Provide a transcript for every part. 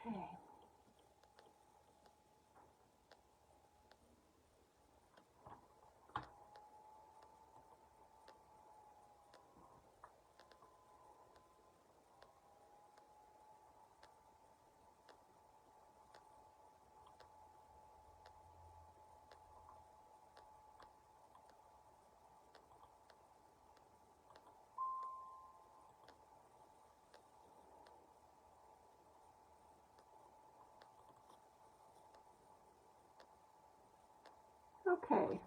Okay. Okay,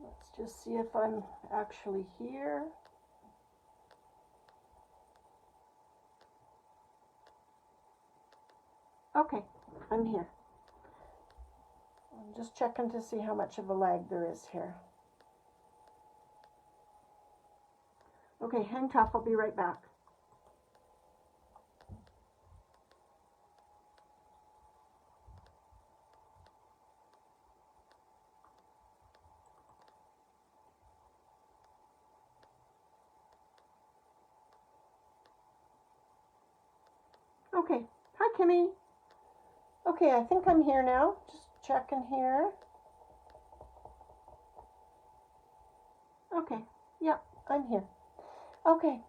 let's just see if I'm actually here. Okay, I'm here. I'm just checking to see how much of a lag there is here. Okay, hang tough, I'll be right back. Okay, hi Kimmy. Okay, I think I'm here now. Just checking here. Okay, yeah, I'm here. Okay.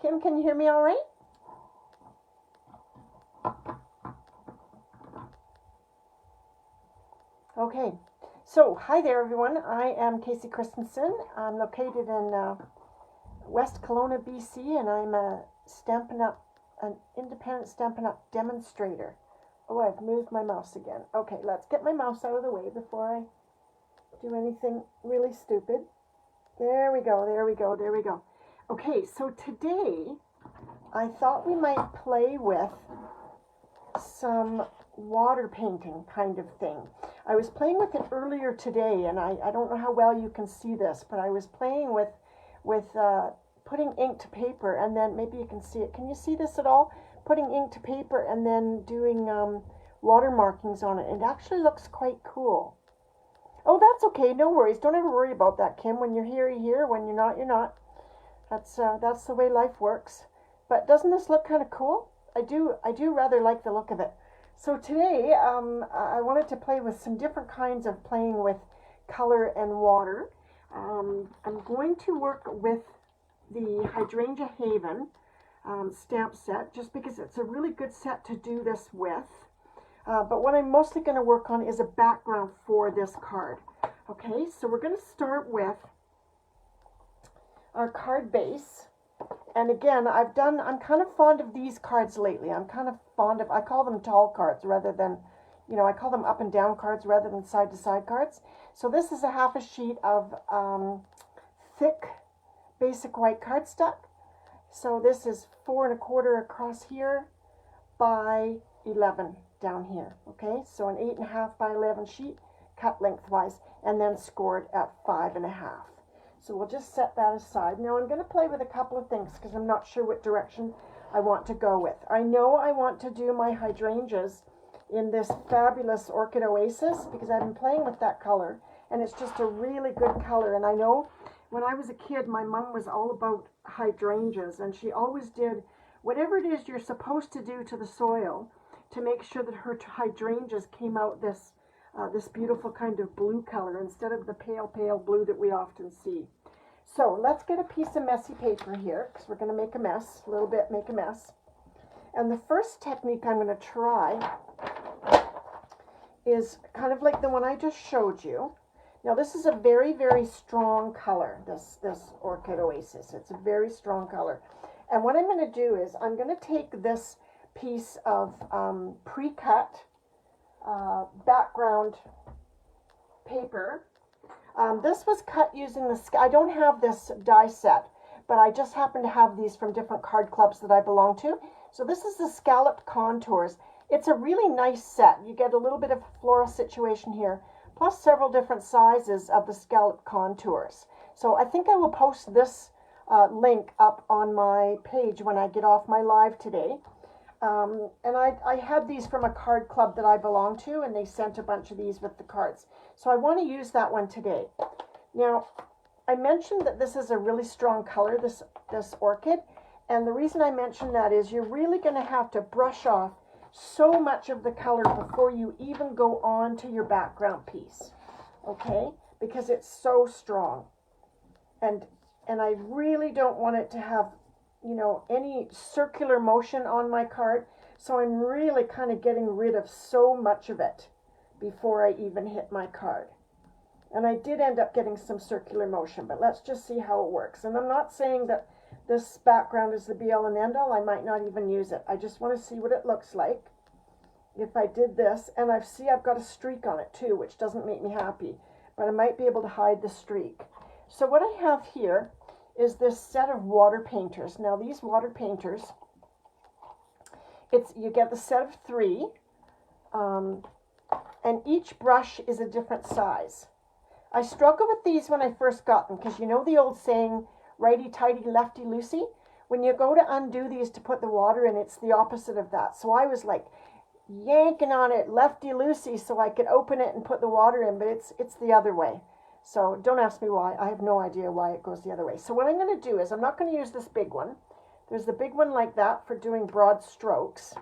Kim, can you hear me all right? Okay, so hi there everyone. I am Casey Christensen. I'm located in West Kelowna, BC, and I'm a Stampin Up, an independent Stampin Up demonstrator. Oh, I've moved my mouse again. Okay, let's get my mouse out of the way before I do anything really stupid. There we go, there we go, there we go. Okay, so today I thought we might play with some water painting kind of thing. I was playing with it earlier today, and I don't know how well you can see this, but I was playing with putting ink to paper, and then maybe you can see it. Can you see this at all? Putting ink to paper and then doing water markings on it. It actually looks quite cool. Oh, that's okay. No worries. Don't ever worry about that, Kim. When you're here, you're here. When you're not, you're not. That's the way life works. But doesn't this look kind of cool? I do rather like the look of it. So today, I wanted to play with some different kinds of playing with color and water. I'm going to work with the Hydrangea Haven stamp set, just because it's a really good set to do this with. But what I'm mostly going to work on is a background for this card. Okay, so we're going to start with our card base. And again, I'm kind of fond of these cards lately. I'm kind of fond of, I call them tall cards rather than, I call them up and down cards rather than side to side cards. So this is a half a sheet of thick basic white cardstock. So this is 4 1/4 across here by 11 down here. Okay, so an 8 1/2 by 11 sheet cut lengthwise and then scored at 5 1/2. So we'll just set that aside. Now I'm going to play with a couple of things because I'm not sure what direction I want to go with. I know I want to do my hydrangeas in this fabulous Orchid Oasis because I've been playing with that color and it's just a really good color. And I know when I was a kid, my mom was all about hydrangeas, and she always did whatever it is you're supposed to do to the soil to make sure that her hydrangeas came out this beautiful kind of blue color instead of the pale blue that we often see. So let's get a piece of messy paper here because we're going to make a mess, a little bit make a mess. And the first technique I'm going to try is kind of like the one I just showed you. Now this is a very, very strong color, this Orchid Oasis. It's a very strong color. And what I'm going to do is I'm going to take this piece of pre-cut background paper. This was cut using the, I don't have this die set, but I just happen to have these from different card clubs that I belong to. So this is the scalloped contours. It's a really nice set. You get a little bit of floral situation here, plus several different sizes of the scalloped contours. So I think I will post this link up on my page when I get off my live today. And I had these from a card club that I belong to, and they sent a bunch of these with the cards. So I want to use that one today. Now, I mentioned that this is a really strong color, this orchid, And the reason I mention that is you're really going to have to brush off so much of the color before you even go on to your background piece, okay? Because it's so strong. And I really don't want it to have, you know, any circular motion on my card. So I'm really kind of getting rid of so much of it before I even hit my card. And I did end up getting some circular motion, but let's just see how it works. And I'm not saying that this background is the be-all and end-all. I might not even use it. I just want to see what it looks like if I did this. And I've got a streak on it too, which doesn't make me happy, but I might be able to hide the streak. So what I have here is this set of water painters. Now these water painters, you get the set of 3, and each brush is a different size. I struggled with these when I first got them, because you know the old saying, righty-tighty, lefty-loosey? When you go to undo these to put the water in, it's the opposite of that. So I was like yanking on it lefty-loosey so I could open it and put the water in, but it's the other way. So don't ask me why. I have no idea why it goes the other way. So what I'm going to do is I'm not going to use this big one. There's the big one like that for doing broad strokes.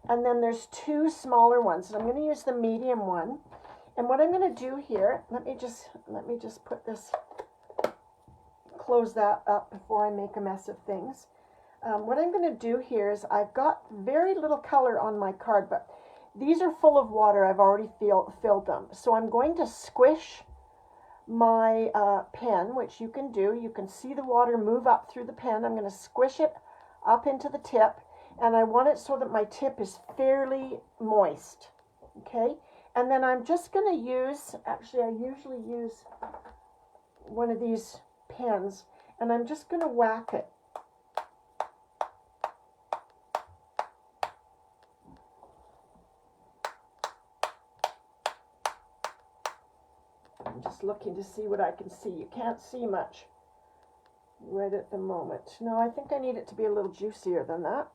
And then there's 2 smaller ones. And I'm going to use the medium one. And what I'm going to do here, let me just put this, close that up before I make a mess of things. What I'm going to do here is I've got very little color on my card, but these are full of water. I've already filled them. So I'm going to squish my pen, which you can do. You can see the water move up through the pen. I'm going to squish it up into the tip, and I want it so that my tip is fairly moist. Okay? And then I'm just going to use, actually I usually use one of these pens, and I'm just going to whack it. I'm just looking to see what I can see. You can't see much right at the moment. No, I think I need it to be a little juicier than that.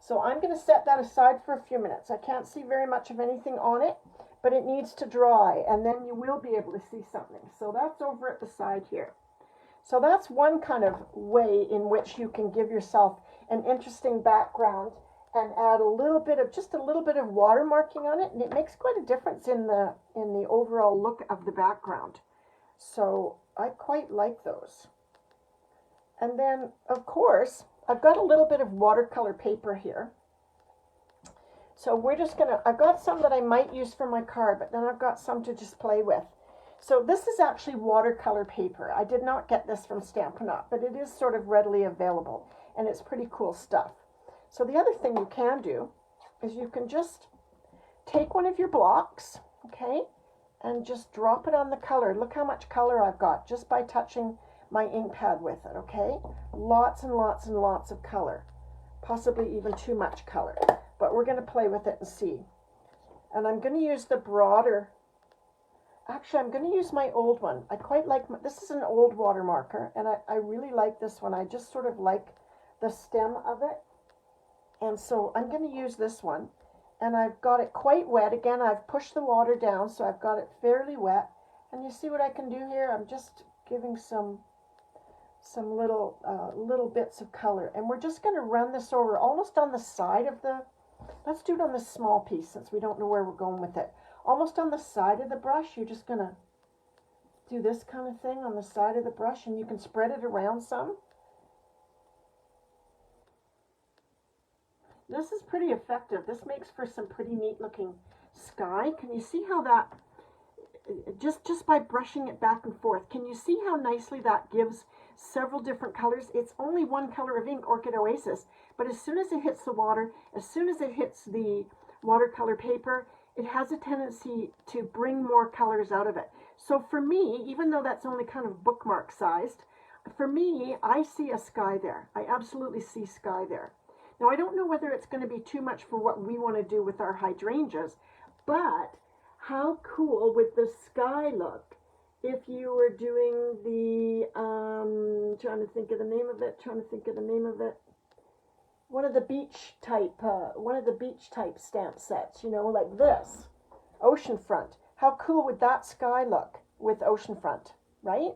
So I'm going to set that aside for a few minutes. I can't see very much of anything on it, but it needs to dry, and then you will be able to see something. So that's over at the side here. So that's one kind of way in which you can give yourself an interesting background and add a little bit of, just a little bit of watermarking on it, and it makes quite a difference in the overall look of the background. So I quite like those. And then, of course, I've got a little bit of watercolor paper here. So we're just gonna, I've got some that I might use for my card, but then I've got some to just play with. So this is actually watercolor paper. I did not get this from Stampin Up, but it is sort of readily available, and it's pretty cool stuff. So the other thing you can do is you can just take one of your blocks, okay, and just drop it on the color. Look how much color I've got just by touching my ink pad with it, okay? Lots and lots and lots of color, possibly even too much color, but we're going to play with it and see. And I'm going to use the broader, actually I'm going to use my old one. I quite like, this is an old water marker, and I really like this one. I just sort of like the stem of it, and so I'm going to use this one, and I've got it quite wet. Again, I've pushed the water down, so I've got it fairly wet, and you see what I can do here? I'm just giving some little bits of color, and we're just going to run this over almost on the side of the, let's do it on this small piece since we don't know where we're going with it. Almost on the side of the brush, you're just going to do this kind of thing on the side of the brush, and you can spread it around some. This is pretty effective. This makes for some pretty neat looking sky. Can you see how that, just by brushing it back and forth, can you see how nicely that gives several different colors? It's only one color of ink, Orchid Oasis, but as soon as it hits the water, as soon as it hits the watercolor paper, it has a tendency to bring more colors out of it. So for me, even though that's only kind of bookmark sized, for me, I see a sky there. I absolutely see sky there. Now, I don't know whether it's going to be too much for what we want to do with our hydrangeas, but how cool would the sky look if you were doing the, trying to think of the name of it, one of the beach type stamp sets, you know, like this. Oceanfront. How cool would that sky look with oceanfront, right?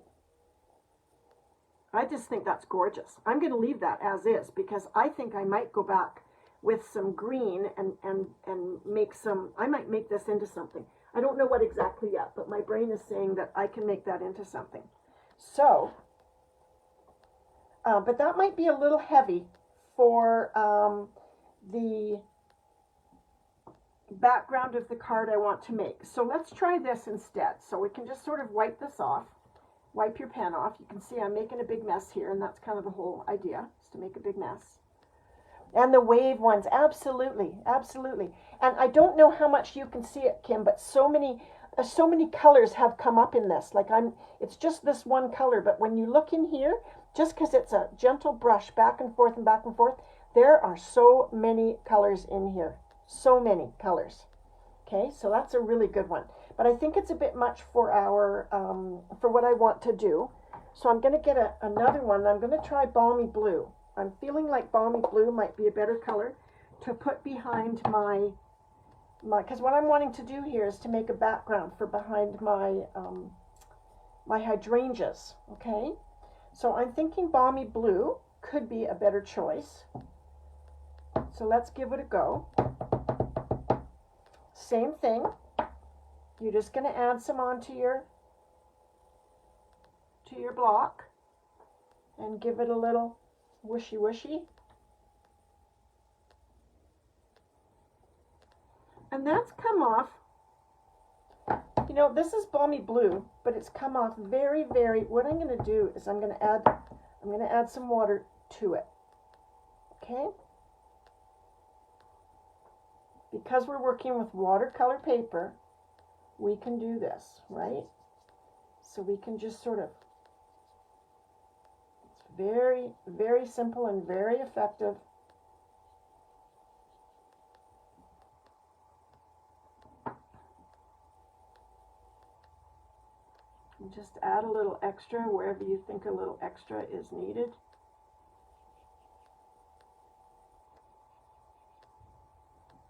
I just think that's gorgeous. I'm going to leave that as is because I think I might go back with some green and make some, I might make this into something. I don't know what exactly yet, but my brain is saying that I can make that into something. So, but that might be a little heavy for the background of the card I want to make. So let's try this instead. So we can just sort of wipe this off. Wipe your pen off. You can see I'm making a big mess here, and that's kind of the whole idea, is to make a big mess. And the wave ones, absolutely, absolutely. And I don't know how much you can see it, Kim, but so many colors have come up in this. Like it's just this one color, but when you look in here, just because it's a gentle brush back and forth, there are so many colors in here. So many colors. Okay, so that's a really good one. But I think it's a bit much for our, for what I want to do. So I'm going to get another one. I'm going to try Balmy Blue. I'm feeling like Balmy Blue might be a better color to put behind my because what I'm wanting to do here is to make a background for behind my, my hydrangeas. Okay, so I'm thinking Balmy Blue could be a better choice. So let's give it a go. Same thing. You're just going to add some onto your block and give it a little wishy-wishy. And that's come off, you know, this is Balmy Blue, but it's come off very, very, what I'm going to do is I'm going to add some water to it. Okay? Because we're working with watercolor paper, we can do this, right? So we can just sort of, it's very, very simple and very effective. And just add a little extra wherever you think a little extra is needed.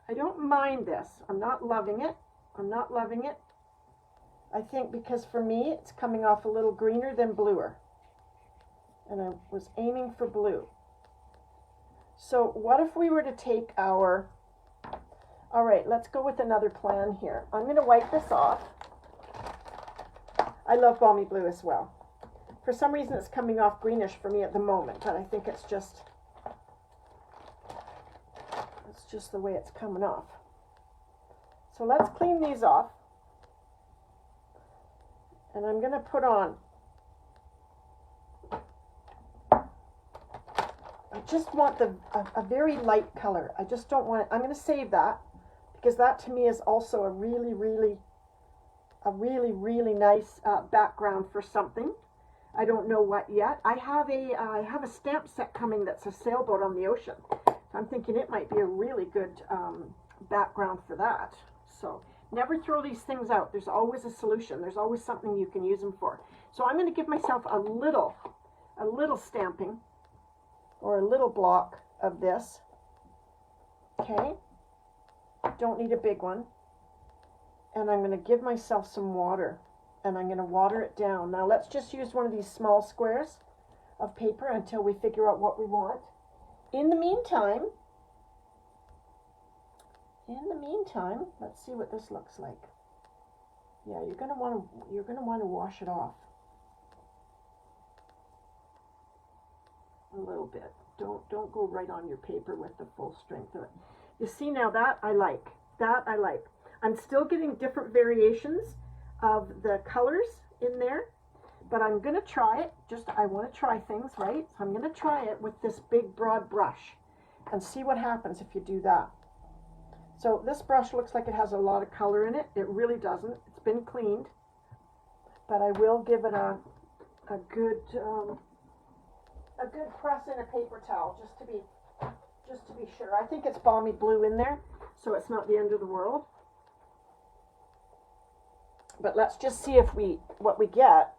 I don't mind this. I'm not loving it. I'm not loving it. I think because for me, it's coming off a little greener than bluer. And I was aiming for blue. So what if we were to take our, all right, let's go with another plan here. I'm going to wipe this off. I love Balmy Blue as well. For some reason, it's coming off greenish for me at the moment, but I think it's just the way it's coming off. So let's clean these off. And I'm going to put on, I just want a very light color. I just don't want it. I'm going to save that because that to me is also a really, really nice background for something. I don't know what yet. I have a stamp set coming that's a sailboat on the ocean. I'm thinking it might be a really good background for that. So never throw these things out. There's always a solution. There's always something you can use them for. So I'm going to give myself a little stamping or a little block of this. Okay. Don't need a big one. And I'm going to give myself some water. And I'm going to water it down. Now let's just use one of these small squares of paper until we figure out what we want. In the meantime, let's see what this looks like. Yeah, you're going to want to wash it off a little bit. Don't go right on your paper with the full strength of it. You see now that I like. That I like. I'm still getting different variations of the colors in there, but I'm going to try it. I want to try things, right? So I'm going to try it with this big broad brush and see what happens if you do that. So this brush looks like it has a lot of color in it. It really doesn't. It's been cleaned, but I will give it a good press in a paper towel just to be sure. I think it's Balmy Blue in there, so it's not the end of the world. But let's just see what we get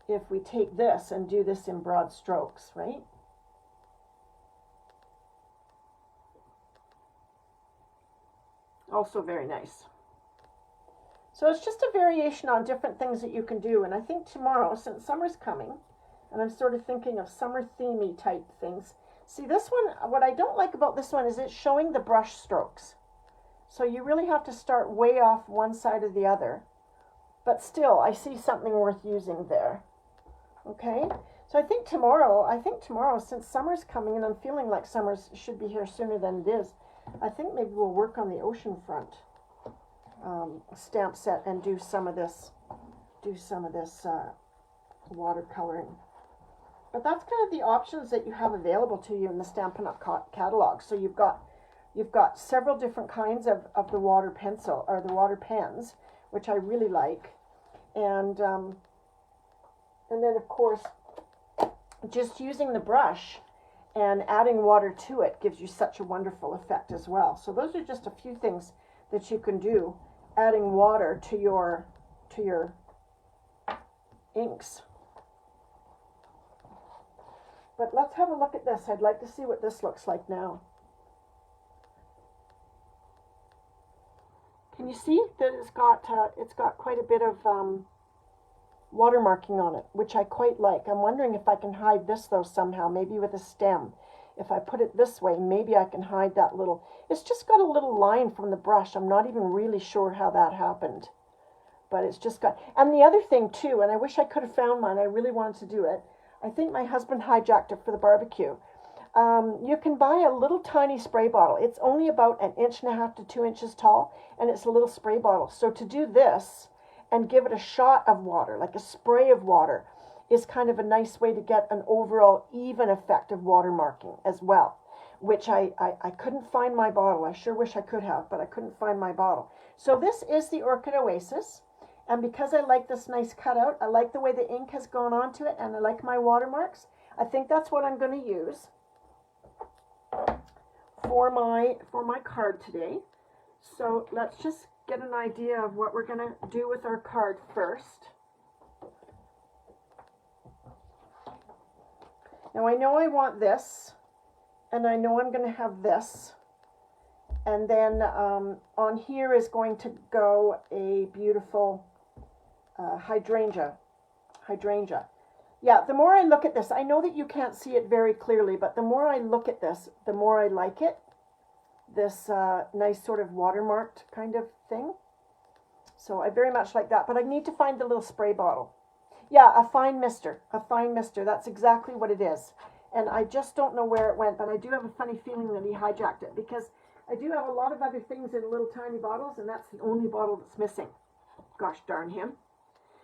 if we take this and do this in broad strokes, right? Also very nice. So it's just a variation on different things that you can do. And I think tomorrow, since summer's coming, and I'm sort of thinking of summer themey type things. See, this one, what I don't like about this one is it's showing the brush strokes. So you really have to start way off one side or the other. But still, I see something worth using there. Okay? So I think tomorrow, since summer's coming, and I'm feeling like summer should be here sooner than it is, I think maybe we'll work on the oceanfront stamp set and do some of this watercoloring. But that's kind of the options that you have available to you in the Stampin' Up catalog. So you've got several different kinds of the water pencil or the water pens, which I really like, and then of course just using the brush and adding water to it gives you such a wonderful effect as well. So those are just a few things that you can do, adding water to your inks. But let's have a look at this. I'd like to see what this looks like now. Can you see that it's got quite a bit of watermarking on it, which I quite like. I'm wondering if I can hide this though somehow, maybe with a stem. If I put it this way, maybe I can hide that little, it's just got a little line from the brush. I'm not even really sure how that happened, but it's just got, and the other thing too, and I wish I could have found mine, I really wanted to do it. I think my husband hijacked it for the barbecue. You can buy a little tiny spray bottle. It's only about 1.5 inches to 2 inches tall, and it's a little spray bottle. So to do this and give it a shot of water, like a spray of water, is kind of a nice way to get an overall even effect of watermarking as well, which I couldn't find my bottle. I sure wish I could have, but I couldn't find my bottle. So this is the Orchid Oasis, and because I like this nice cutout, I like the way the ink has gone onto it, and I like my watermarks, I think that's what I'm going to use for my card today. So let's just get an idea of what we're going to do with our card first. Now I know I want this, and I know I'm going to have this, and then on here is going to go a beautiful hydrangea. Yeah, the more I look at this, I know that you can't see it very clearly, but the more I look at this, the more I like it. This nice sort of watermarked kind of thing. So I very much like that, but I need to find the little spray bottle. Yeah, a fine mister, that's exactly what it is. And I just don't know where it went, but I do have a funny feeling that he hijacked it, because I do have a lot of other things in little tiny bottles, and that's the only bottle that's missing. Gosh darn him.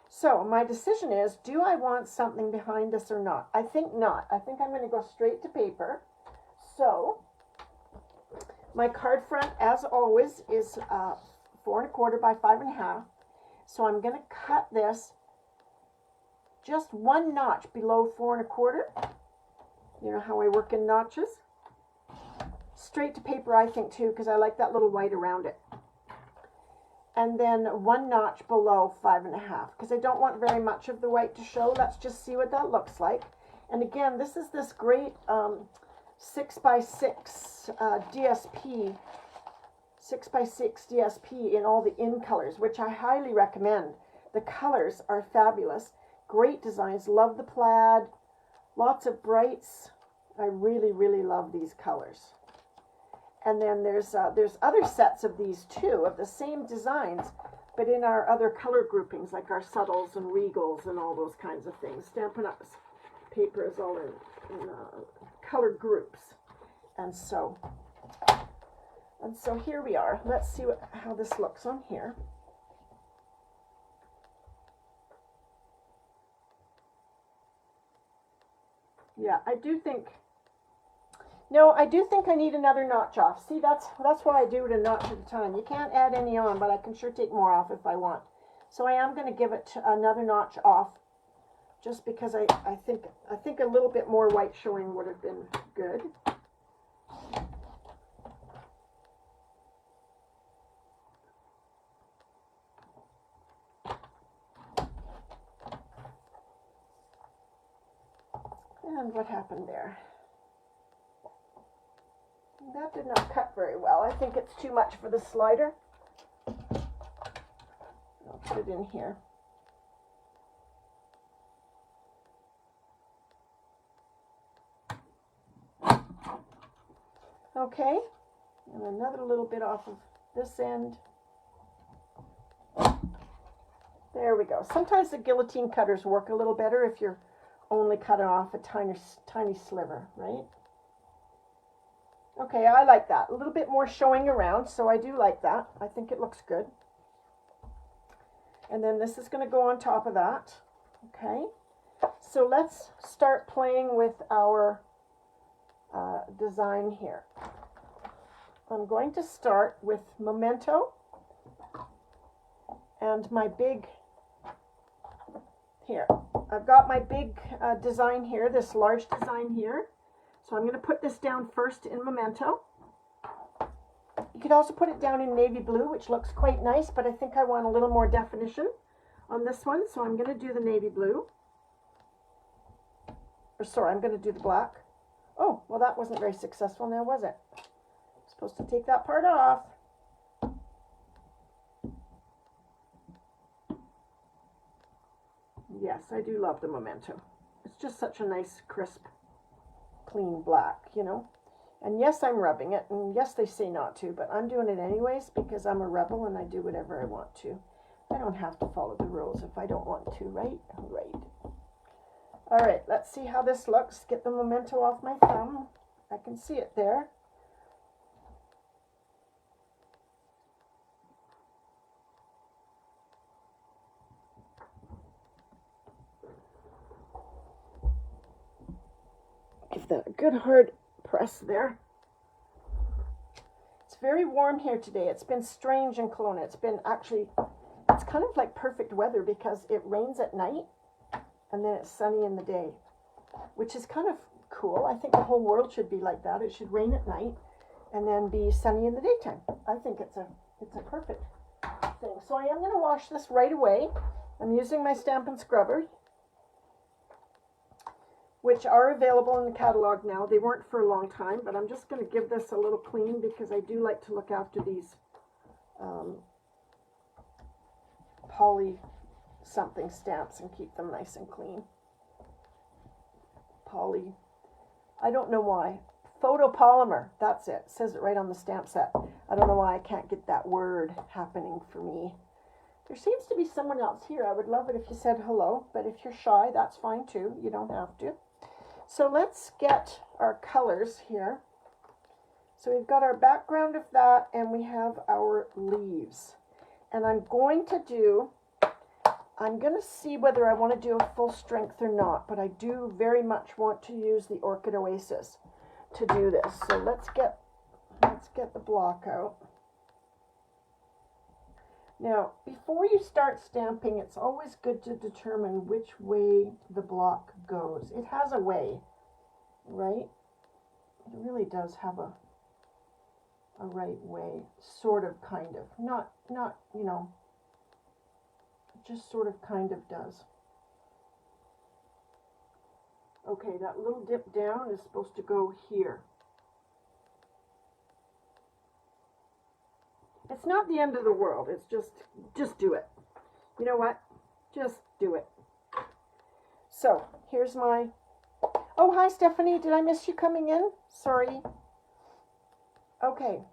So my decision is, do I want something behind this or not? I think not. I think I'm going to go straight to paper. So my card front, as always, is 4 1/4 by 5 1/2. So I'm going to cut this just 1 notch below 4 1/4. You know how I work in notches. Straight to paper, I think, too, because I like that little white around it. And then 1 notch below 5 1/2, because I don't want very much of the white to show. Let's just see what that looks like. And again, this is this great 6x6 DSP, 6x6 DSP in all the in colors, which I highly recommend. The colors are fabulous. Great designs. Love the plaid. Lots of brights. I really, really love these colors. And then there's other sets of these too, of the same designs, but in our other color groupings, like our subtles and regals and all those kinds of things. Stampin' Up paper is all in color groups. And so here we are. Let's see how this looks on here. Yeah, I do think I need another notch off. See, that's why I do it a notch at a time. You can't add any on, but I can sure take more off if I want. So I am going to give it another notch off, just because I think a little bit more white showing would have been good. And what happened there? That did not cut very well. I think it's too much for the slider. put it in here. Okay, and another little bit off of this end. There we go. Sometimes the guillotine cutters work a little better if you're only cutting off a tiny sliver, right? Okay, I like that. A little bit more showing around, so I do like that. I think it looks good. And then this is going to go on top of that. Okay, so let's start playing with our design here. I'm going to start with Memento and my big, here, I've got my big design here, this large design here. So I'm going to put this down first in Memento. You could also put it down in navy blue, which looks quite nice, but I think I want a little more definition on this one, so I'm going to do the navy blue. Or sorry, I'm going to do the black. Oh, well that wasn't very successful now, was it? I'm supposed to take that part off. Yes, I do love the Memento. It's just such a nice, crisp, clean black, you know. And yes, I'm rubbing it, and yes, they say not to, but I'm doing it anyways because I'm a rebel and I do whatever I want to. I don't have to follow the rules if I don't want to, right? Right. All right, let's see how this looks. Get the Memento off my thumb. I can see it there. Give that a good hard press there. It's very warm here today. It's been strange in Kelowna. It's been actually, it's kind of like perfect weather because it rains at night and then it's sunny in the day, which is kind of cool. I think the whole world should be like that. It should rain at night and then be sunny in the daytime. I think it's a perfect thing. So I am going to wash this right away. I'm using my Stampin Scrubber, which are available in the catalog now. They weren't for a long time, but I'm just going to give this a little clean because I do like to look after these poly something stamps and keep them nice and clean. Poly, I don't know why. Photopolymer, that's it. It says it right on the stamp set. I don't know why I can't get that word happening for me. There seems to be someone else here. I would love it if you said hello, but if you're shy, that's fine too. You don't have to. So let's get our colors here. So we've got our background of that, and we have our leaves. And I'm going to see whether I want to do a full strength or not, but I do very much want to use the Orchid Oasis to do this. So let's get the block out. Now, before you start stamping, it's always good to determine which way the block goes. It has a way, right? It really does have a right way, sort of, kind of. Not, you know, it just sort of, kind of does. Okay, that little dip down is supposed to go here. It's not the end of the world. It's just do it. You know what? Just do it. So, here's my... Oh, hi, Stephanie. Did I miss you coming in? Sorry. Okay.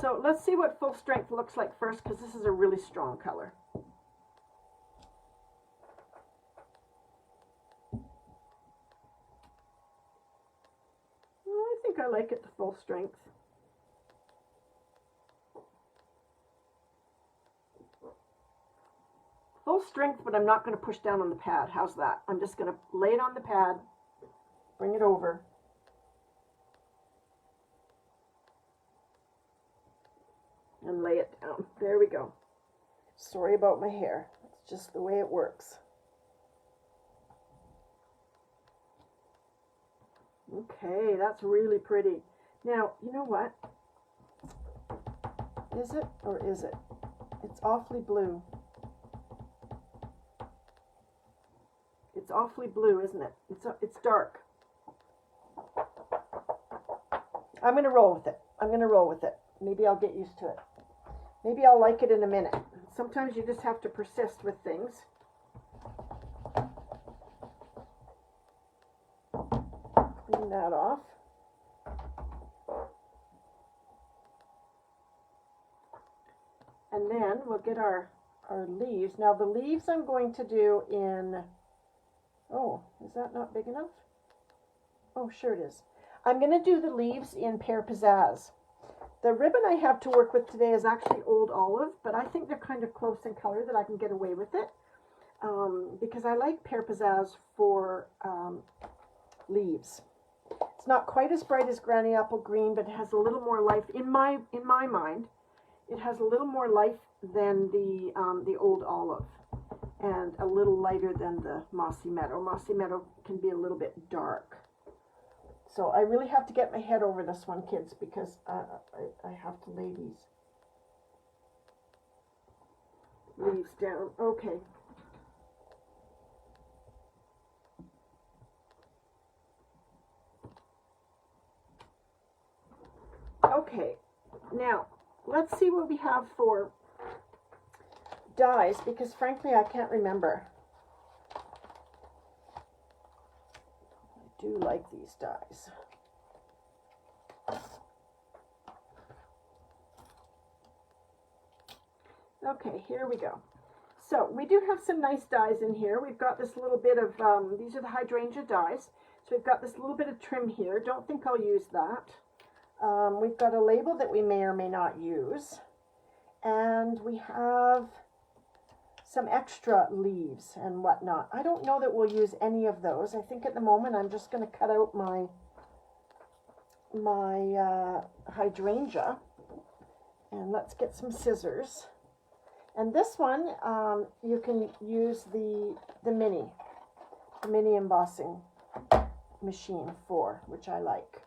So, let's see what full strength looks like first, because this is a really strong color. I think I like it the full strength. Full strength, but I'm not going to push down on the pad. How's that? I'm just going to lay it on the pad, bring it over, and lay it down. There we go. Sorry about my hair. It's just the way it works. Okay, that's really pretty. Now, you know what? Is it or is it? It's awfully blue. It's awfully blue, isn't it? It's dark. I'm going to roll with it. I'm going to roll with it. Maybe I'll get used to it. Maybe I'll like it in a minute. Sometimes you just have to persist with things. Clean that off. And then we'll get our leaves. Now the leaves I'm going to do in, oh, is that not big enough? Oh, sure it is. I'm going to do the leaves in Pear Pizzazz. The ribbon I have to work with today is actually Old Olive, but I think they're kind of close in color that I can get away with it. Because I like Pear Pizzazz for leaves. It's not quite as bright as Granny Apple Green, but it has a little more life, in my mind. It has a little more life than the Old Olive, and a little lighter than the Mossy Meadow. Mossy Meadow can be a little bit dark. So I really have to get my head over this one, kids, because I have to lay these leaves down. Okay. Okay, now let's see what we have for dies, because frankly I can't remember. I do like these dies. Okay, here we go. So we do have some nice dies in here. We've got this little bit of, these are the Hydrangea dies. So we've got this little bit of trim here. Don't think I'll use that. We've got a label that we may or may not use. And we have some extra leaves and whatnot. I don't know that we'll use any of those. I think at the moment I'm just going to cut out my hydrangea. And let's get some scissors. And this one, you can use the mini embossing machine for, which I like.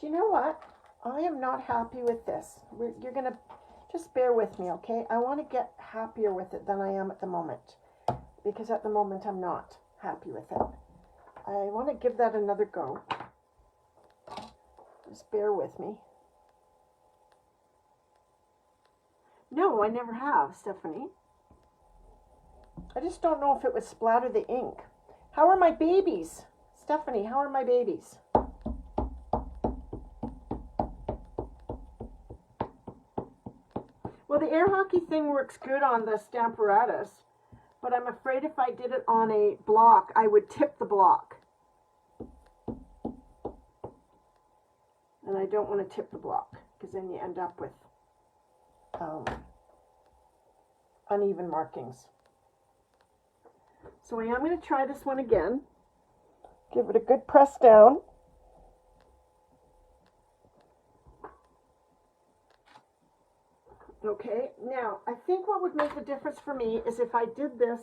Do you know what? I am not happy with this. You're going to just bear with me, okay? I want to get happier with it than I am at the moment, because at the moment I'm not happy with it. I want to give that another go. Just bear with me. No, I never have, Stephanie. I just don't know if it would splatter the ink. How are my babies? Stephanie, how are my babies? Well, the air hockey thing works good on the Stamparatus, but I'm afraid if I did it on a block, I would tip the block. And I don't want to tip the block, because then you end up with uneven markings. So I am going to try this one again. Give it a good press down. Okay, now I think what would make the difference for me is if I did this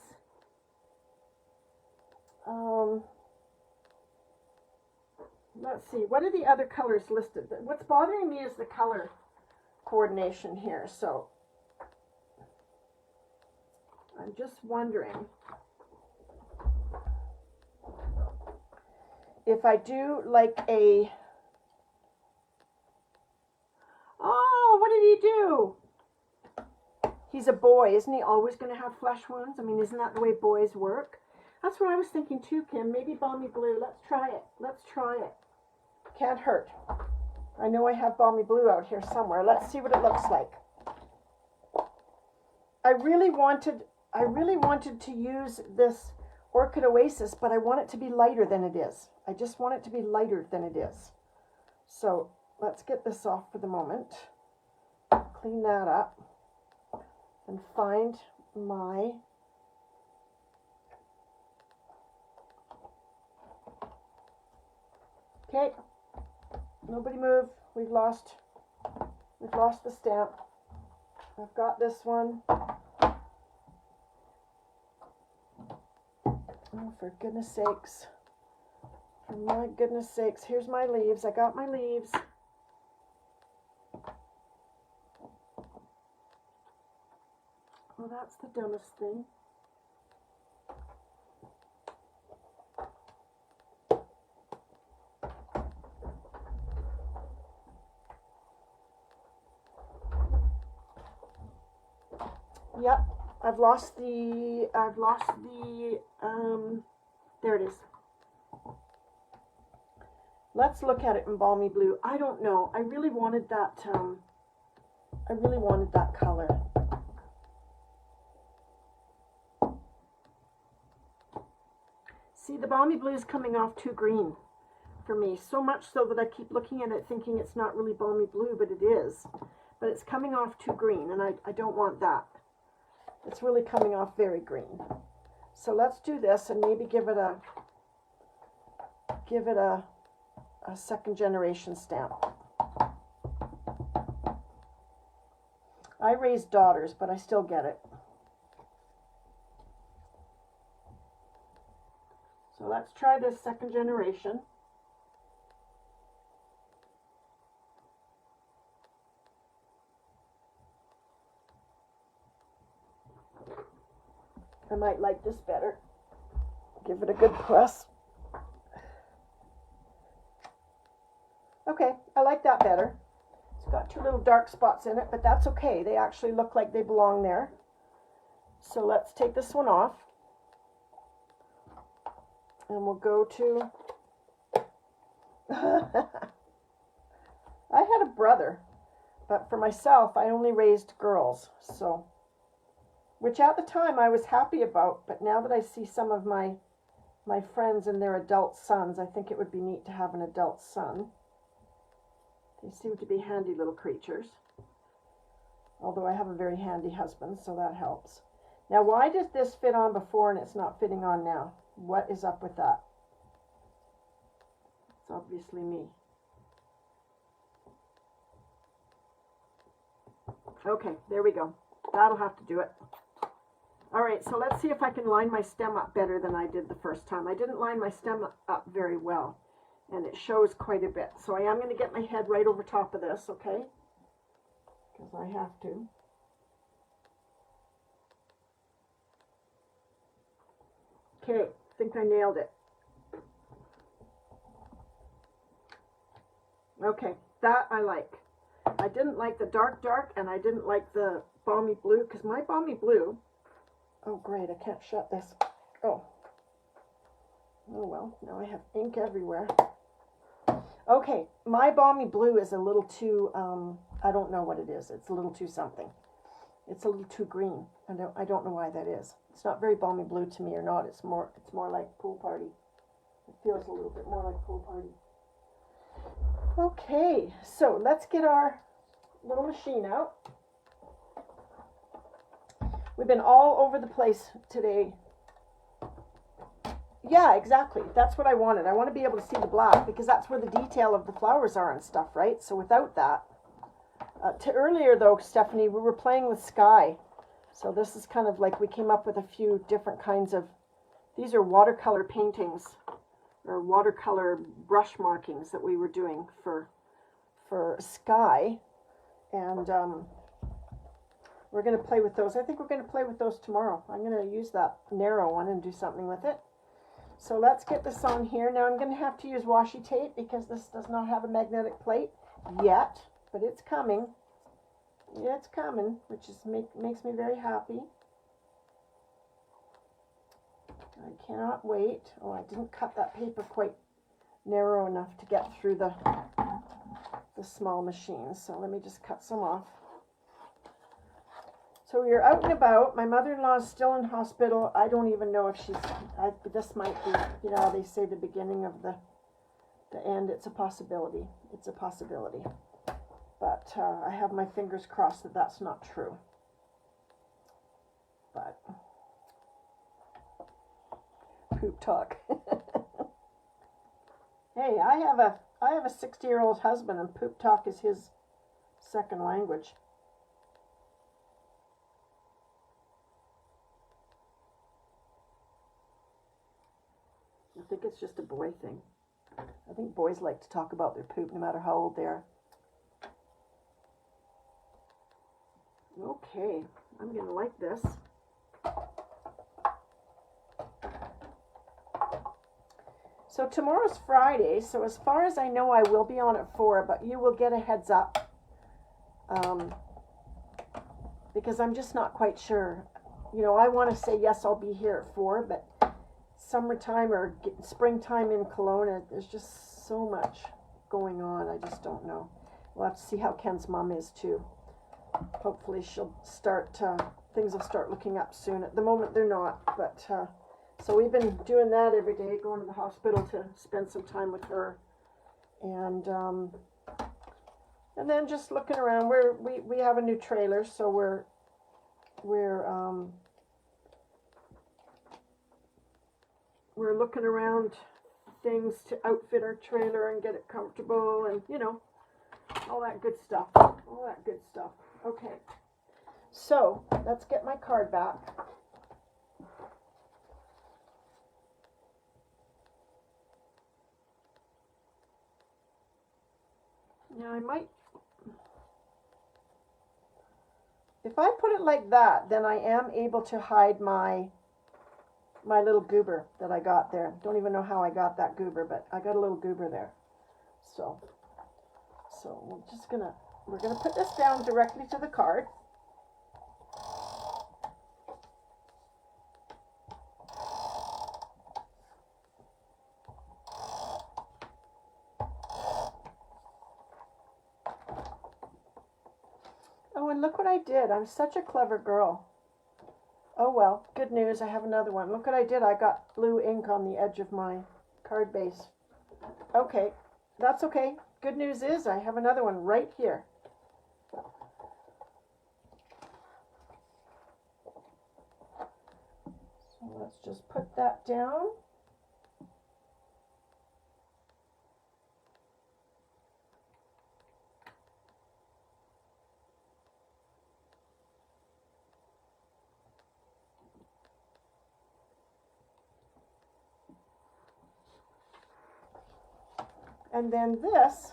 let's see, what are the other colors listed? What's bothering me is the color coordination here, so I'm just wondering if I do like a, oh, what did he do? He's a boy. Isn't he always going to have flesh wounds? I mean, isn't that the way boys work? That's what I was thinking too, Kim. Maybe Balmy Blue. Let's try it. Let's try it. Can't hurt. I know I have Balmy Blue out here somewhere. Let's see what it looks like. I really wanted to use this Orchid Oasis, but I want it to be lighter than it is. I just want it to be lighter than it is. So let's get this off for the moment. Clean that up. And find my okay. Nobody move. We've lost the stamp. I've got this one. Oh, for goodness sakes. For my goodness sakes. Here's my leaves. I got my leaves. Well, that's the dumbest thing. Yep, I've lost the, there it is. Let's look at it in balmy blue. I don't know. I really wanted that color. See, the balmy blue is coming off too green for me. So much so that I keep looking at it thinking it's not really balmy blue, but it is. But it's coming off too green, and I don't want that. It's really coming off very green. So let's do this and maybe give it a second generation stamp. I raised daughters, but I still get it. So let's try this second generation. I might like this better. Give it a good press. Okay, I like that better. It's got two little dark spots in it, but that's okay. They actually look like they belong there. So let's take this one off. And we'll go to... I had a brother, but for myself, I only raised girls. So, which at the time I was happy about, but now that I see some of my friends and their adult sons, I think it would be neat to have an adult son. They seem to be handy little creatures. Although I have a very handy husband, so that helps. Now, why did this fit on before and it's not fitting on now? What is up with that? It's obviously me. Okay, there we go. That'll have to do it. All right, so let's see if I can line my stem up better than I did the first time. I didn't line my stem up very well, and it shows quite a bit. So I am going to get my head right over top of this, okay? Because I have to. Okay, I think I nailed it. Okay, that I like. I didn't like the dark, and I didn't like the balmy blue, because my balmy blue... Oh, great, I can't shut this. Oh. Oh, well, now I have ink everywhere. Okay, my balmy blue is a little too, I don't know what it is. It's a little too something. It's a little too green. I don't know why that is. It's not very balmy blue to me or not. It's more like pool party. It feels a little bit more like pool party. Okay, so let's get our little machine out. We've been all over the place today. Yeah, exactly. That's what I wanted. I want to be able to see the black because that's where the detail of the flowers are and stuff, right? So without that, earlier though, Stephanie, we were playing with sky. So this is kind of like we came up with a few different kinds of, these are watercolor paintings or watercolor brush markings that we were doing for sky. And we're going to play with those. I think we're going to play with those tomorrow. I'm going to use that narrow one and do something with it. So let's get this on here. Now I'm going to have to use washi tape because this does not have a magnetic plate yet, but it's coming. Yeah, it's coming, which is makes me very happy. I cannot wait. Oh, I didn't cut that paper quite narrow enough to get through the small machine. So let me just cut some off. So we are out and about. My mother-in-law is still in hospital. I don't even know if she's, this might be, you know, they say the beginning of the end. It's a possibility. It's a possibility. But I have my fingers crossed that that's not true. But, poop talk. Hey, I have a 60-year-old husband and poop talk is his second language. I think it's just a boy thing. I think boys like to talk about their poop no matter how old they are. Okay, I'm going to like this. So tomorrow's Friday, so as far as I know I will be on at 4, but you will get a heads up because I'm just not quite sure. You know, I want to say yes, I'll be here at 4, but summertime or springtime in Kelowna, there's just so much going on. I just don't know. We'll have to see how Ken's mom is too. Hopefully she'll start, things will start looking up soon. At the moment they're not, but so we've been doing that every day, going to the hospital to spend some time with her, and then just looking around. We have a new trailer, so we're looking around things to outfit our trailer and get it comfortable, and you know, all that good stuff. All that good stuff. Okay, so let's get my card back. Now I might, if I put it like that, then I am able to hide my little goober that I got there. Don't even know how I got that goober, but I got a little goober there. So we're gonna put this down directly to the card. Oh, and look what I did. I'm such a clever girl. Oh well, good news, I have another one. Look what I did. I got blue ink on the edge of my card base. Okay, that's okay. Good news is I have another one right here. So let's just put that down. And then this,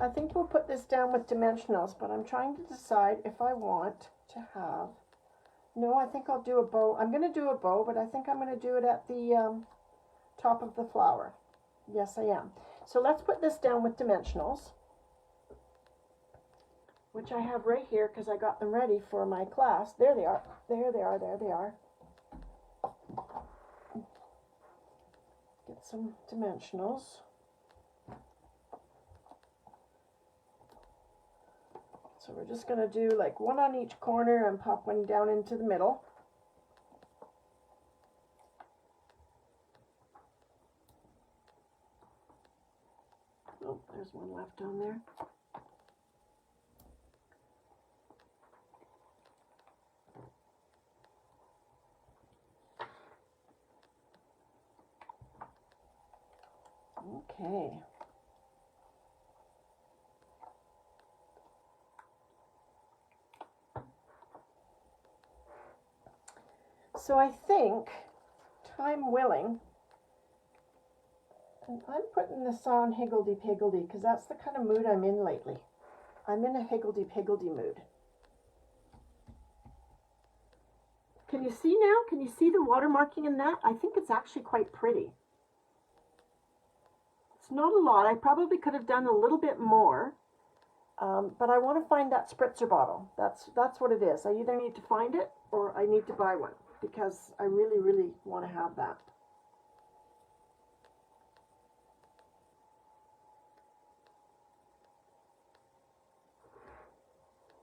I think we'll put this down with dimensionals, but I'm trying to decide if I want to have, no, I think I'll do a bow. I'm going to do a bow, but I think I'm going to do it at the top of the flower. Yes, I am. So let's put this down with dimensionals, which I have right here because I got them ready for my class. There they are. There they are. There they are. Get some dimensionals. So we're just going to do like one on each corner and pop one down into the middle. Oh, there's one left on there. Okay. So I think, time willing, and I'm putting this on higgledy-piggledy because that's the kind of mood I'm in lately. I'm in a higgledy-piggledy mood. Can you see now? Can you see the watermarking in that? I think it's actually quite pretty. It's not a lot. I probably could have done a little bit more, but I want to find that spritzer bottle. That's what it is. I either need to find it or I need to buy one, because I really, really want to have that.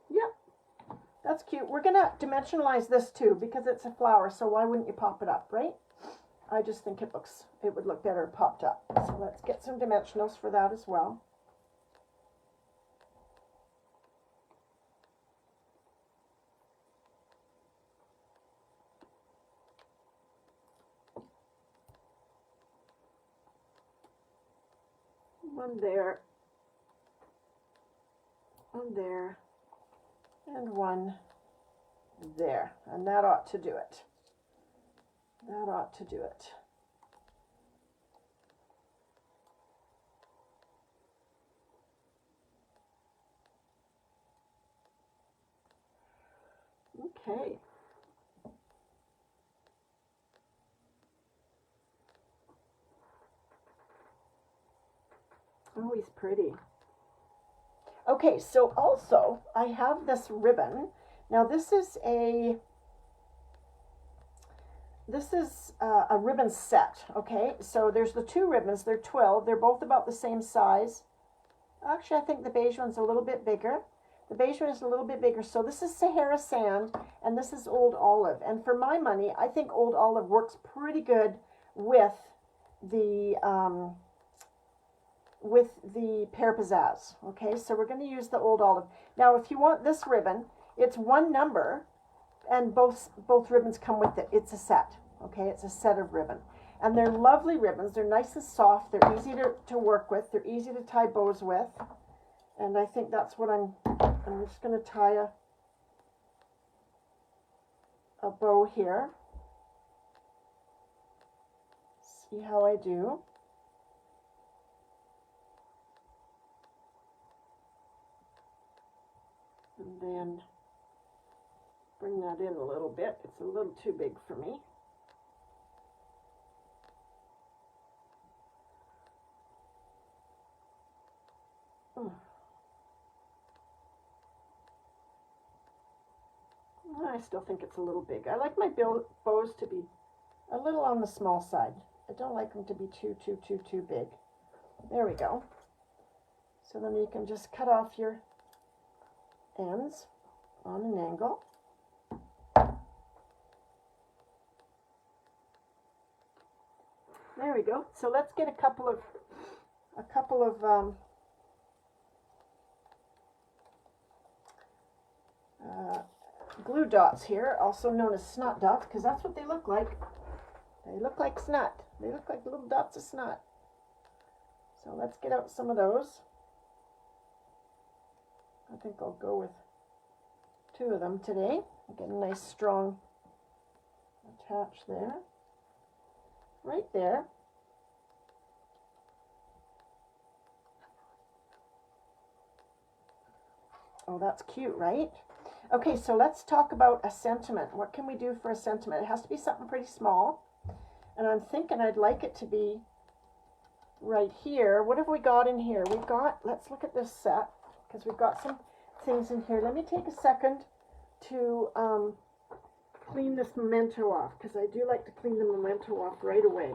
Yep, that's cute. We're going to dimensionalize this too, because it's a flower, so why wouldn't you pop it up, right? I just think it would look better popped up. So let's get some dimensionals for that as well. One there, and one there, and that ought to do it. That ought to do it. Okay. Oh, he's pretty. Okay, so also I have this ribbon Now this is a ribbon set, okay? So there's the two ribbons, they're 12, they're both about the same size. Actually, I think the beige one's a little bit bigger. The beige one is a little bit bigger. So this is Sahara Sand, and this is Old Olive. And for my money, I think Old Olive works pretty good with the Pear Pizzazz. Okay, so we're going to use the Old Olive. Now, if you want this ribbon, it's one number, and both ribbons come with it. It's a set. Okay, it's a set of ribbon. And they're lovely ribbons. They're nice and soft. They're easy to work with. They're easy to tie bows with. And I think that's what I'm just going to tie a bow here. See how I do. And then bring that in a little bit. It's a little too big for me. I still think it's a little big. I like my bows to be a little on the small side. I don't like them to be too big. There we go. So then you can just cut off your ends on an angle. There we go. So let's get a couple of glue dots here, also known as snot dots, because that's what they look like. They look like snot. They look like little dots of snot. So let's get out some of those. I think I'll go with 2 of them today. Get a nice strong attach there. Right there. Oh, that's cute, right? Okay, so let's talk about a sentiment. What can we do for a sentiment? It has to be something pretty small. And I'm thinking I'd like it to be right here. What have we got in here? We've got, let's look at this set, because we've got some things in here. Let me take a second to clean this memento off, because I do like to clean the memento off right away,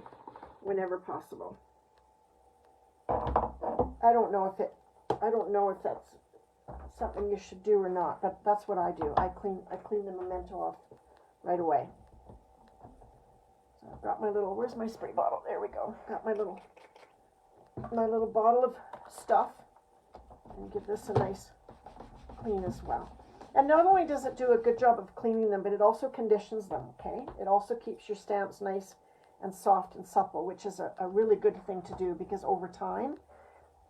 whenever possible. I don't know if that's something you should do or not, but that's what I do. I clean the memento off right away. So I've got my little, where's my spray bottle? There we go. Got my little bottle of stuff, and give this a nice clean as well. And not only does it do a good job of cleaning them, but it also conditions them, okay? It also keeps your stamps nice and soft and supple, which is a really good thing to do, because over time,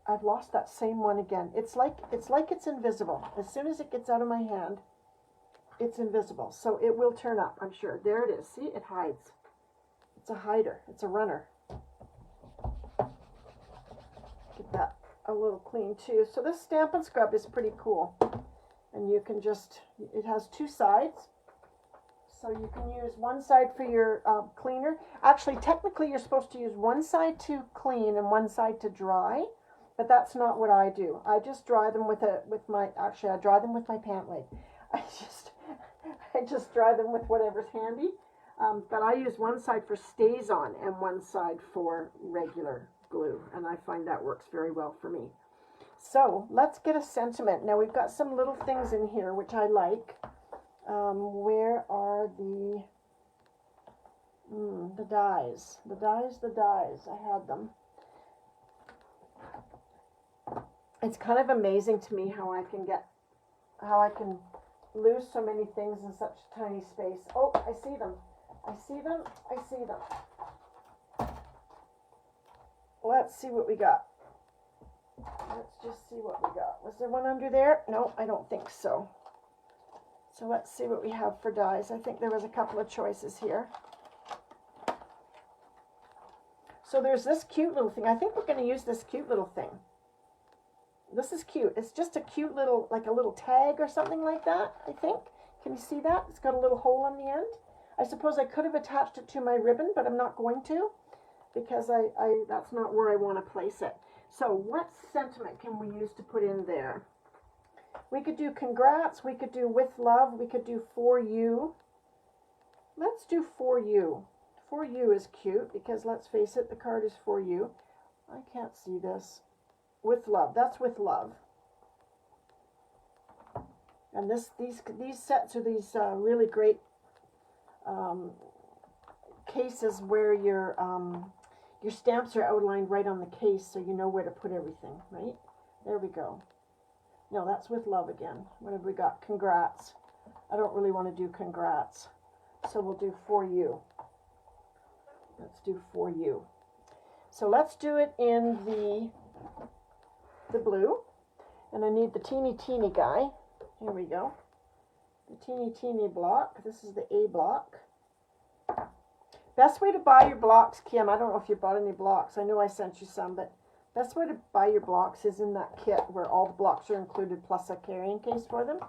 I've lost that same one again. It's like it's invisible. As soon as it gets out of my hand, it's invisible. So it will turn up, I'm sure. There it is. See, it hides. It's a hider. It's a runner. Get that a little clean too. So this Stampin' Scrub is pretty cool. And you can just, it has 2 sides. So you can use one side for your cleaner. Actually, technically, you're supposed to use one side to clean and one side to dry. But that's not what I do. I just dry them I dry them with my pant leg. I just dry them with whatever's handy. But I use one side for stays on and one side for regular glue. And I find that works very well for me. So let's get a sentiment. Now we've got some little things in here which I like. Where are the dies? The dies. I had them. It's kind of amazing to me how I can lose so many things in such a tiny space. Oh, I see them. Let's see what we got. Let's just see what we got. Was there one under there? No, I don't think so. So let's see what we have for dies. I think there was a couple of choices here. So there's this cute little thing. I think we're going to use this cute little thing. This is cute. It's just a cute little, like a little tag or something like that, I think. Can you see that? It's got a little hole on the end. I suppose I could have attached it to my ribbon, but I'm not going to, because that's not where I want to place it. So what sentiment can we use to put in there? We could do congrats, we could do with love, we could do for you. Let's do for you. For you is cute because let's face it, the card is for you. I can't see this. With love, that's with love. And these sets are these really great cases where your stamps are outlined right on the case so you know where to put everything, right? There we go. No, that's with love again. What have we got? Congrats. I don't really want to do congrats. So we'll do for you. Let's do for you. So let's do it in the blue. And I need the teeny guy. Here we go. The teeny block. This is the A block. Best way to buy your blocks, Kim, I don't know if you bought any blocks. I know I sent you some, but best way to buy your blocks is in that kit where all the blocks are included plus a carrying case for them.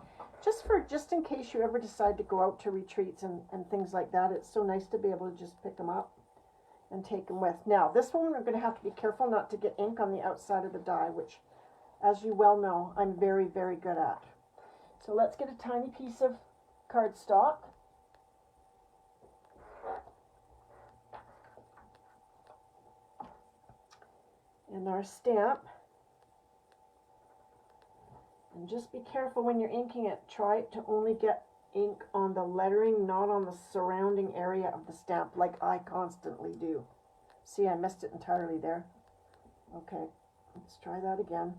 Just in case you ever decide to go out to retreats and things like that. It's so nice to be able to just pick them up and take them with. Now, this one we're going to have to be careful not to get ink on the outside of the die, which, as you well know, I'm very, very good at. So let's get a tiny piece of cardstock. And our stamp. And just be careful when you're inking it. Try to only get ink on the lettering, not on the surrounding area of the stamp, like I constantly do. See, I missed it entirely there. Okay, let's try that again.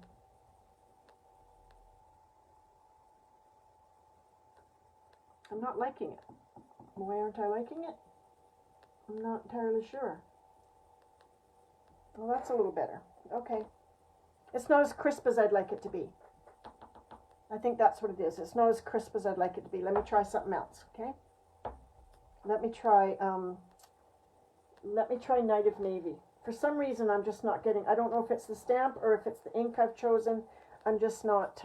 I'm not liking it. Why aren't I liking it? I'm not entirely sure. Well, that's a little better. Okay. It's not as crisp as I'd like it to be. I think that's what it is. It's not as crisp as I'd like it to be. Let me try something else, okay? Let me try Night of Navy. For some reason, I'm just not getting, I don't know if it's the stamp or if it's the ink I've chosen. I'm just not,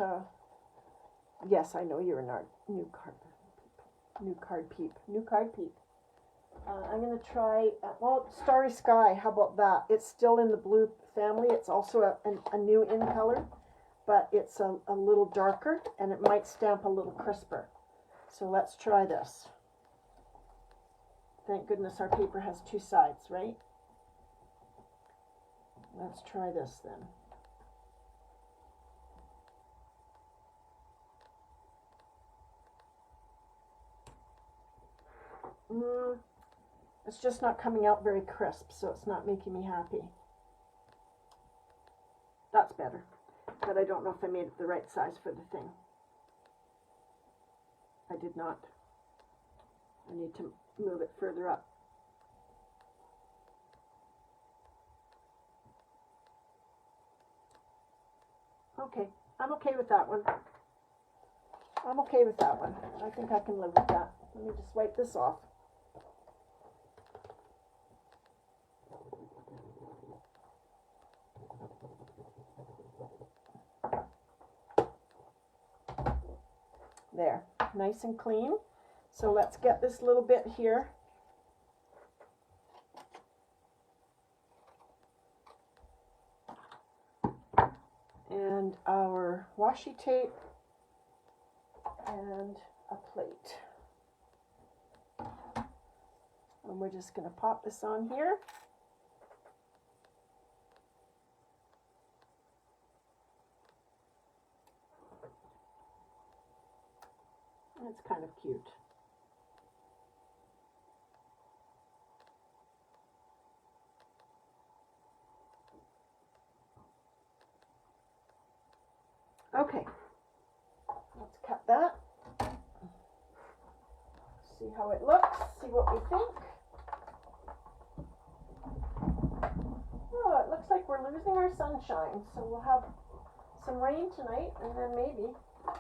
yes, I know you're a new card peep. I'm going to try, well, Starry Sky, how about that? It's still in the blue family. It's also a new in color, but it's a little darker, and it might stamp a little crisper. So let's try this. Thank goodness our paper has two sides, right? Let's try this then. It's just not coming out very crisp, so it's not making me happy. That's better, but I don't know if I made it the right size for the thing. I did not. I need to move it further up. Okay, I'm okay with that one. I'm okay with that one. I think I can live with that. Let me just wipe this off. There, nice and clean. So let's get this little bit here. And our washi tape and a plate. And we're just going to pop this on here. It's kind of cute. Okay, let's cut that. See how it looks, see what we think. Oh, it looks like we're losing our sunshine, so we'll have some rain tonight and then maybe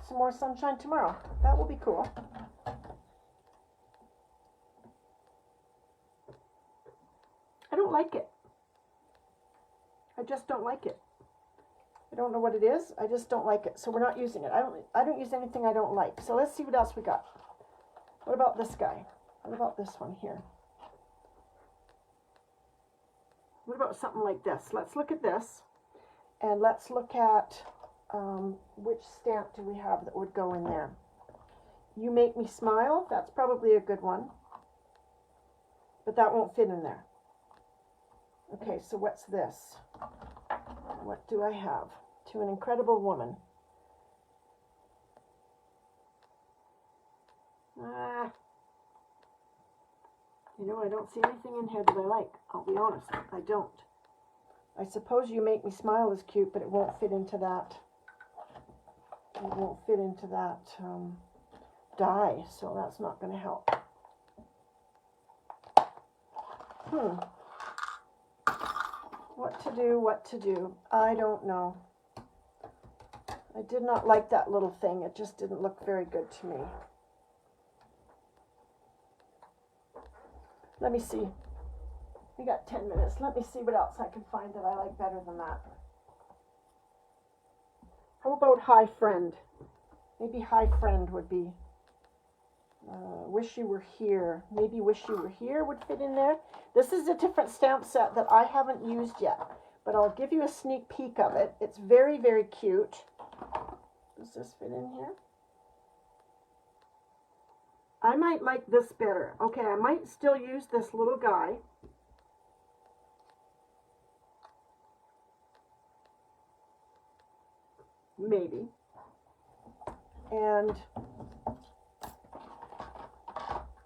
some more sunshine tomorrow. That will be cool. I don't like it. I just don't like it. I don't know what it is. I just don't like it. So we're not using it. I don't use anything I don't like. So let's see what else we got. What about this guy? What about this one here? What about something like this? Let's look at this. And let's look at which stamp do we have that would go in there? You Make Me Smile, that's probably a good one, but that won't fit in there. Okay, so what's this? What do I have? To an Incredible Woman. You know, I don't see anything in here that I like. I'll be honest, I don't. I suppose You Make Me Smile is cute, but it won't fit into that. It won't fit into that die, so that's not going to help. What to do, what to do? I don't know. I did not like that little thing. It just didn't look very good to me. Let me see. We got 10 minutes. Let me see what else I can find that I like better than that. How about Hi Friend? Maybe Hi Friend would be. Wish You Were Here. Maybe Wish You Were Here would fit in there. This is a different stamp set that I haven't used yet, but I'll give you a sneak peek of it. It's very, very cute. Does this fit in here? I might like this better. Okay, I might still use this little guy. Maybe. And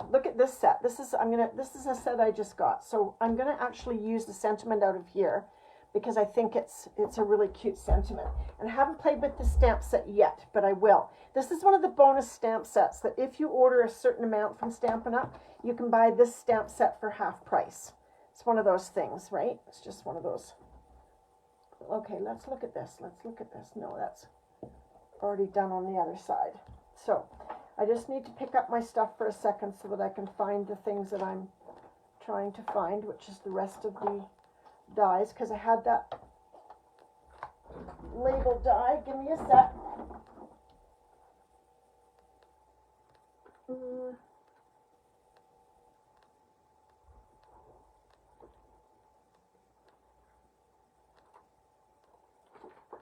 look at this set. This is a set I just got. So I'm gonna actually use the sentiment out of here because I think it's a really cute sentiment. And I haven't played with the stamp set yet, but I will. This is one of the bonus stamp sets that if you order a certain amount from Stampin' Up, you can buy this stamp set for half price. It's one of those things, right? It's just one of those. Okay, let's look at this. Let's look at this. No, that's already done on the other side. So I just need to pick up my stuff for a second so that I can find the things that I'm trying to find, which is the rest of the dies, because I had that label die. Give me a sec.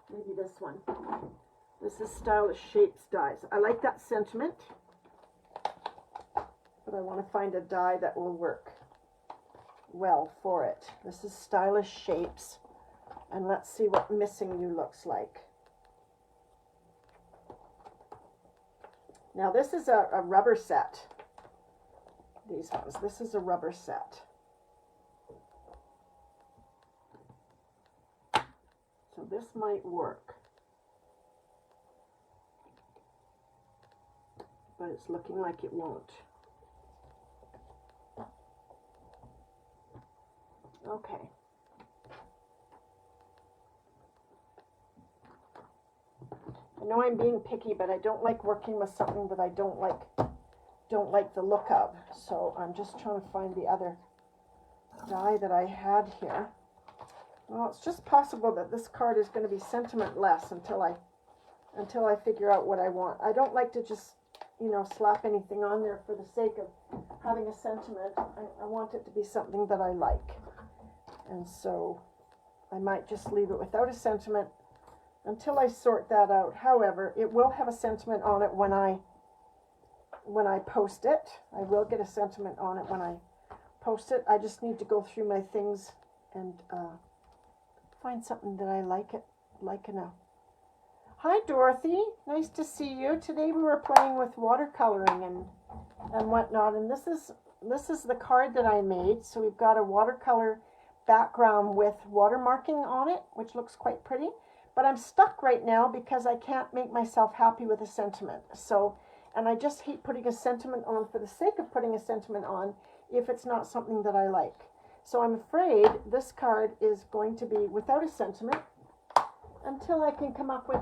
Maybe this one. This is Stylish Shapes dies. I like that sentiment, but I want to find a die that will work well for it. This is Stylish Shapes, and let's see what Missing You looks like. Now this is a rubber set. These ones. This is a rubber set. So this might work. But it's looking like it won't. Okay. I know I'm being picky, but I don't like working with something that I don't like the look of. So I'm just trying to find the other die that I had here. Well, it's just possible that this card is going to be sentimentless until I figure out what I want. I don't like to just, you know, slap anything on there for the sake of having a sentiment. I want it to be something that I like. And so I might just leave it without a sentiment until I sort that out. However, it will have a sentiment on it when I post it. I will get a sentiment on it when I post it. I just need to go through my things and find something that I like enough. Hi Dorothy, nice to see you. Today we were playing with watercoloring and whatnot, and this is the card that I made. So we've got a watercolor background with watermarking on it, which looks quite pretty. But I'm stuck right now because I can't make myself happy with a sentiment. So, and I just hate putting a sentiment on for the sake of putting a sentiment on if it's not something that I like. So I'm afraid this card is going to be without a sentiment until I can come up with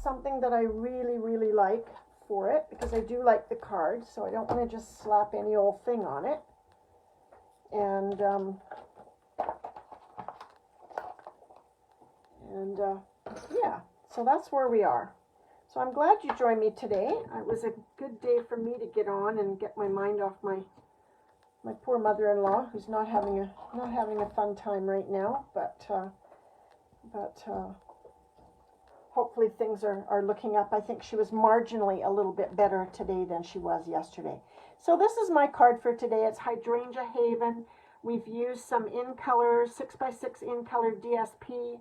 something that I really, really like for it, because I do like the card, so I don't want to just slap any old thing on it. And yeah, so that's where we are. So I'm glad you joined me today. It was a good day for me to get on and get my mind off my poor mother-in-law, who's not having a fun time right now, but hopefully things are looking up. I think she was marginally a little bit better today than she was yesterday. So this is my card for today. It's Hydrangea Haven. We've used some in color, 6x6 in color DSP.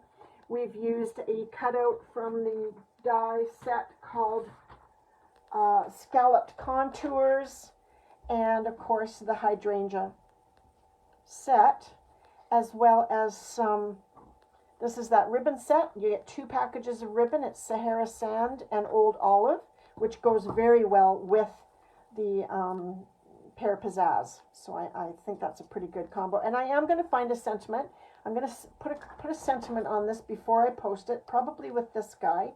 We've used a cutout from the die set called Scalloped Contours, and of course the hydrangea set, as well as some, this is that ribbon set. You get 2 packages of ribbon. It's Sahara Sand and Old Olive, which goes very well with the Pear Pizzazz. So I think that's a pretty good combo. And I am going to find a sentiment. I'm going to put a sentiment on this before I post it, probably with this guy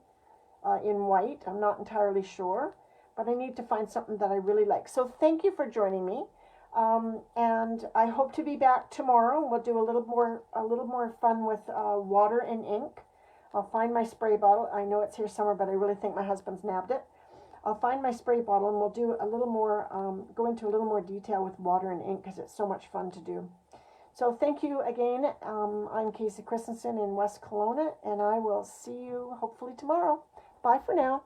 in white. I'm not entirely sure, but I need to find something that I really like. So thank you for joining me. And I hope to be back tomorrow. We'll do a little more fun with water and ink. I'll find my spray bottle. I know it's here somewhere, but I really think my husband's nabbed it. I'll find my spray bottle and we'll do a little more, go into a little more detail with water and ink because it's so much fun to do. So thank you again. I'm Casey Christensen in West Kelowna, and I will see you hopefully tomorrow. Bye for now.